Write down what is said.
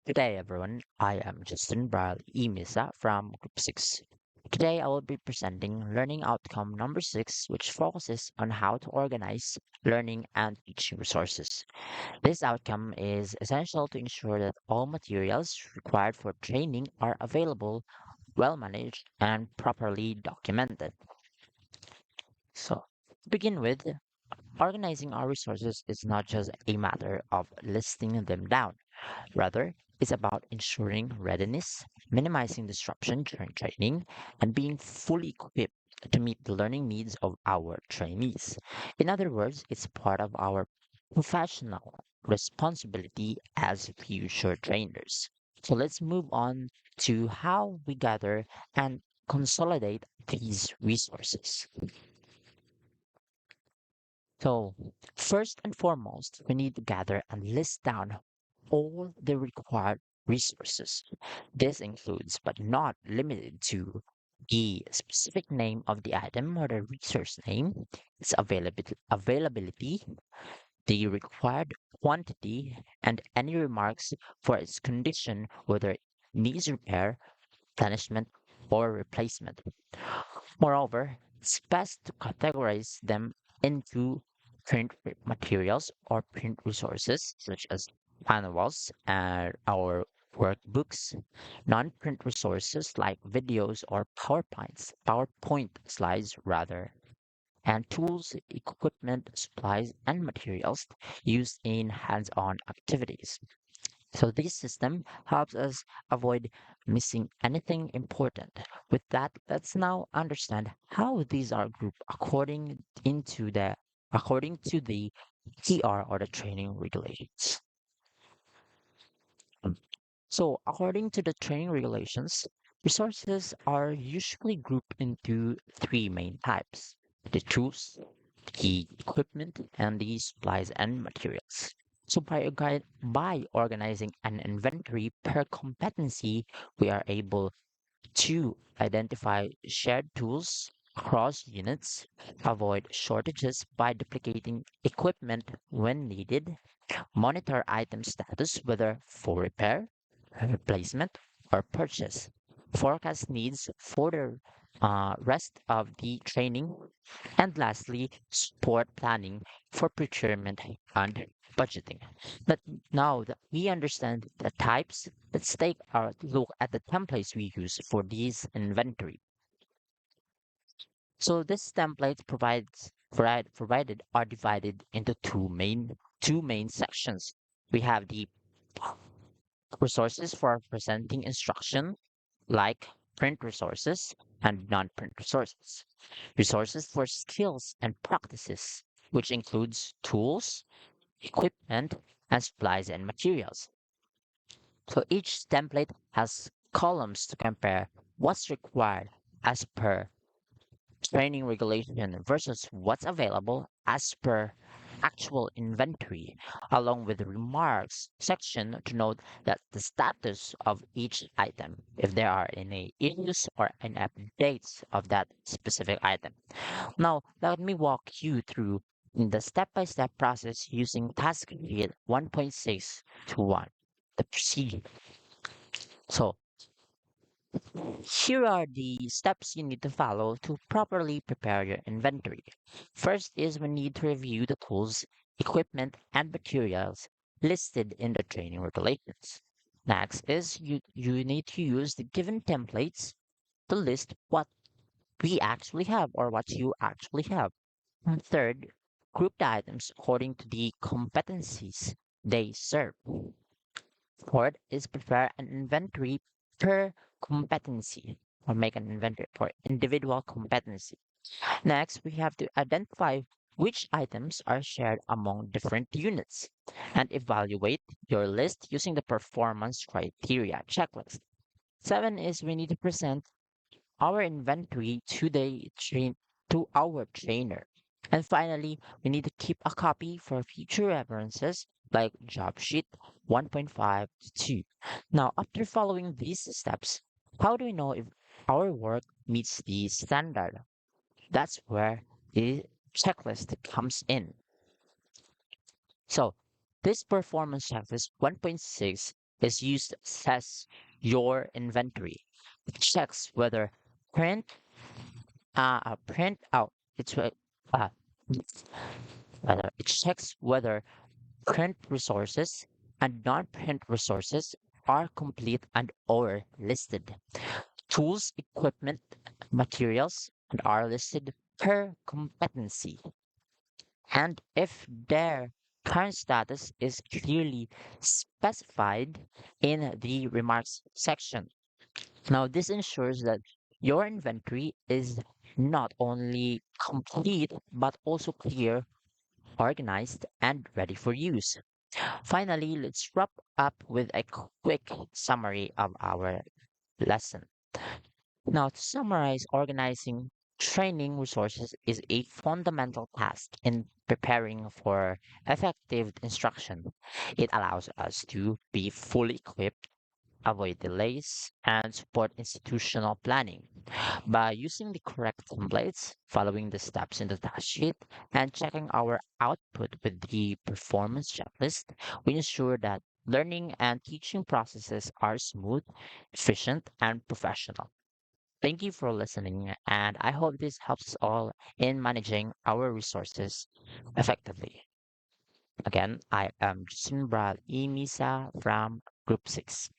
Today, everyone, I am Justin Bral Imisa from Group 6. Today, I will be presenting learning outcome number 6, which focuses on how to organize learning and teaching resources. This outcome is essential to ensure that all materials required for training are available, well managed, and properly documented. So, to begin with, organizing our resources is not just a matter of listing them down. Rather, it's about ensuring readiness, minimizing disruption during training, and being fully equipped to meet the learning needs of our trainees. In other words, it's part of our professional responsibility as future trainers. So let's move on to how we gather and consolidate these resources. So, first and foremost, we need to gather and list down all the required resources. This includes, but not limited to, the specific name of the item or the resource name, its availability, the required quantity, and any remarks for its condition, whether it needs repair, replenishment, or replacement. Moreover, it's best to categorize them into materials or print resources such as manuals and our workbooks, non-print resources like videos or PowerPoint slides rather, and tools, equipment, supplies, and materials used in hands-on activities. So this system helps us avoid missing anything important. With that, let's now understand how these are grouped according to the TR or the training regulations. Um, So according to the training regulations, resources are usually grouped into three main types: the tools, the equipment, and the supplies and materials. So by organizing an inventory per competency, we are able to identify shared tools across units, avoid shortages by duplicating equipment when needed, monitor item status whether for repair, replacement, or purchase, forecast needs for the rest of the training, and lastly, support planning for procurement and budgeting. But now that we understand the types, let's take a look at the templates we use for these inventory. So this template provided are divided into two main sections. We have the resources for presenting instruction, like print resources and non-print resources. Resources for skills and practices, which includes tools, equipment, and supplies and materials. So each template has columns to compare what's required as per training regulation versus what's available as per actual inventory, along with the remarks section to note that the status of each item, if there are any issues or any updates of that specific item. Now, let me walk you through the step-by-step process using task sheet 1.6 to 1, the procedure. So, here are the steps you need to follow to properly prepare your inventory. First is we need to review the tools, equipment, and materials listed in the training regulations. Next is you need to use the given templates to list what we actually have or what you actually have. And third, group the items according to the competencies they serve. Fourth is prepare an inventory per competency or make an inventory for individual competency. Next, we have to identify which items are shared among different units and evaluate your list using the performance criteria checklist. Seven is we need to present our inventory to our trainer. And finally, we need to keep a copy for future references like job sheet 1.5 to 2. Now, after following these steps, how do we know if our work meets the standard? That's where the checklist comes in. So, this performance checklist 1.6 is used to assess your inventory. It checks whether print out it's uh, it checks whether print resources and non-print resources are complete and or listed. Tools, equipment, materials and are listed per competency. And if their current status is clearly specified in the remarks section. Now, this ensures that your inventory is not only complete but also clear, organized, and ready for use. Finally, let's wrap up with a quick summary of our lesson. Now, to summarize, organizing training resources is a fundamental task in preparing for effective instruction. It allows us to be fully equipped, avoid delays, and support institutional planning. By using the correct templates, following the steps in the task sheet, and checking our output with the performance checklist, we ensure that learning and teaching processes are smooth, efficient, and professional. Thank you for listening, and I hope this helps us all in managing our resources effectively. Again, I am Justin Brad Imisa from Group 6.